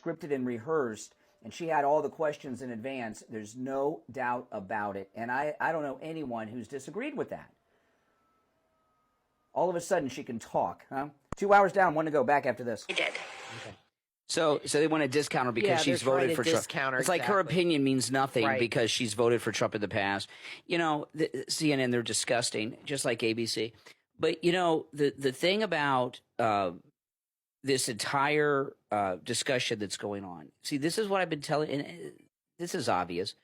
scripted and rehearsed, and she had all the questions in advance. There's no doubt about it. And I don't know anyone who's disagreed with that. All of a sudden, she can talk, huh? 2 hours down, one to go. Back after this. I did. Okay. So they want to discount her because she's voted for Trump. It's like her opinion means nothing because she's voted for Trump in the past. You know, the CNN, they're disgusting, just like ABC. But, you know, the thing about this entire discussion that's going on, see, this is what I've been telling, and this is obvious.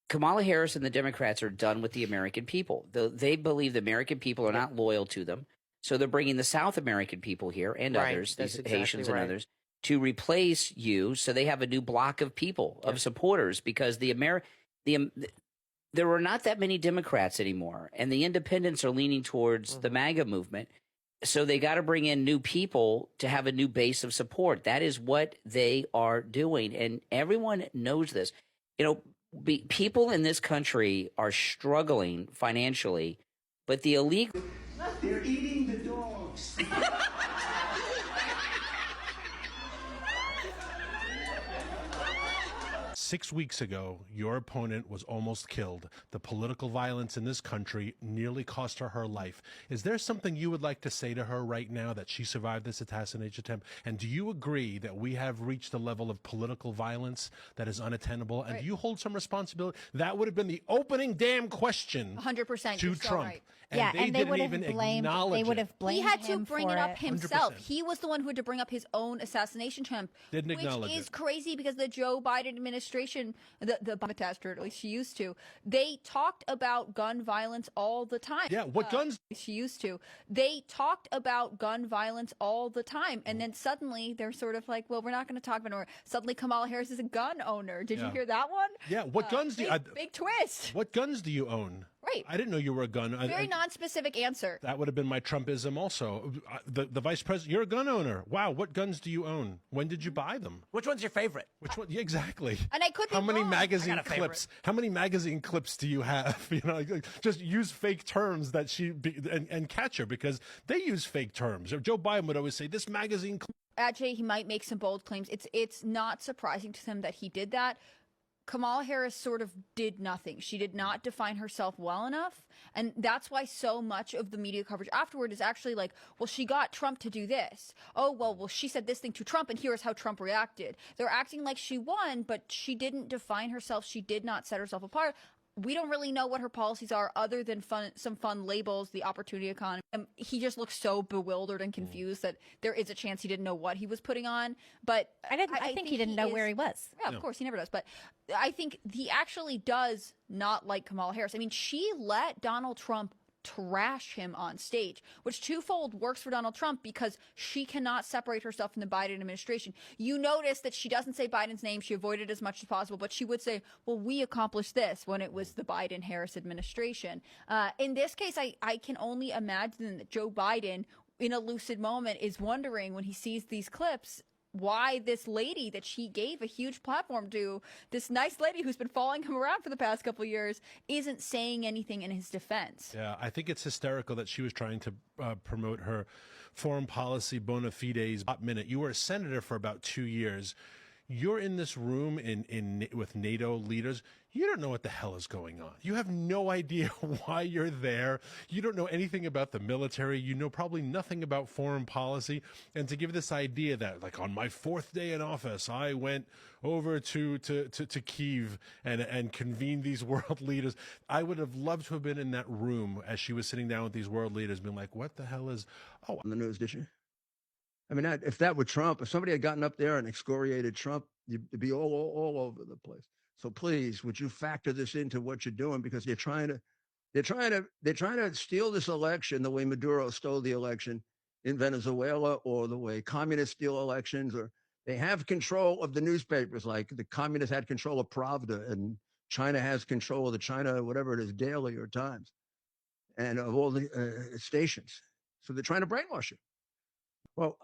Kamala Harris and the Democrats are done with the American people. They believe the American people are not loyal to them. So they're bringing the South American people here and others, these Haitians and others, to replace you. So they have a new block of people, of supporters, because there are not that many Democrats anymore. And the independents are leaning towards the Maga movement. So they got to bring in new people to have a new base of support. That is what they are doing. And everyone knows this. You know, people in this country are struggling financially, but the illegal... They're eating the dogs. 6 weeks ago, your opponent was almost killed. The political violence in this country nearly cost her her life. Is there something you would like to say to her right now that she survived this assassination attempt? And do you agree that we have reached a level of political violence that is unattainable? And do you hold some responsibility? That would have been the opening damn question 100% to Trump. Right. And they didn't even acknowledge They would have blamed He had to him bring for it up it. himself. 100%. He was the one who had to bring up his own assassination attempt. Didn't acknowledge Which is it. crazy because the Joe Biden administration, the Biden, at least she used to, they talked about gun violence all the time. Yeah, what guns? She used to. They talked about gun violence all the time. And then suddenly they're sort of like, well, we're not going to talk about it. Or suddenly Kamala Harris is a gun owner. Did you hear that one? Yeah, what guns do you... Big twist. What guns do you own? Right. I didn't know you were a gun. Very non-specific answer. That would have been my Trumpism also. The vice president, you're a gun owner. Wow, what guns do you own? When did you buy them? Which one's your favorite? Which one? Yeah, exactly. And I could be How many wrong. magazine I got a favorite. clips? How many magazine clips do you have? You know, like, just use fake terms that and catch her because they use fake terms. Joe Biden would always say this magazine. Ajay, he might make some bold claims. It's not surprising to him that he did that. Kamala Harris sort of did nothing. She did not define herself well enough. And that's why so much of the media coverage afterward is actually like, well, she got Trump to do this. Oh, well, she said this thing to Trump, and here's how Trump reacted. They're acting like she won, but she didn't define herself. She did not set herself apart. We don't really know what her policies are other than some fun labels, the opportunity economy. He just looks so bewildered and confused that there is a chance he didn't know what he was putting on. But I think he didn't know where he was. Yeah, of course, he never does. But I think he actually does not like Kamala Harris. I mean, she let Donald Trump trash him on stage, which twofold works for Donald Trump because she cannot separate herself from the Biden administration. You notice that she doesn't say Biden's name. She avoided it as much as possible, but she would say, well, we accomplished this when it was the Biden-Harris administration. In this case, I can only imagine that Joe Biden, in a lucid moment, is wondering when he sees these clips, why this lady that she gave a huge platform to, this nice lady who's been following him around for the past couple of years, isn't saying anything in his defense. Yeah, I think it's hysterical that she was trying to promote her foreign policy bona fides minute. You were a senator for about 2 years. You're in this room with NATO leaders. You don't know what the hell is going on. You have no idea why you're there. You don't know anything about the military. You know probably nothing about foreign policy. And to give this idea that, like, on my 4th day in office, I went over to Kyiv and convened these world leaders. I would have loved to have been in that room as she was sitting down with these world leaders, being like, "What the hell is?" Oh, on the news, did you? I mean, if that were Trump, if somebody had gotten up there and excoriated Trump, you'd be all over the place. So please, would you factor this into what you're doing? Because they're trying to steal this election the way Maduro stole the election in Venezuela, or the way communists steal elections, or they have control of the newspapers, like the communists had control of Pravda, and China has control of the China, whatever it is, Daily or Times, and of all the stations. So they're trying to brainwash you. Well,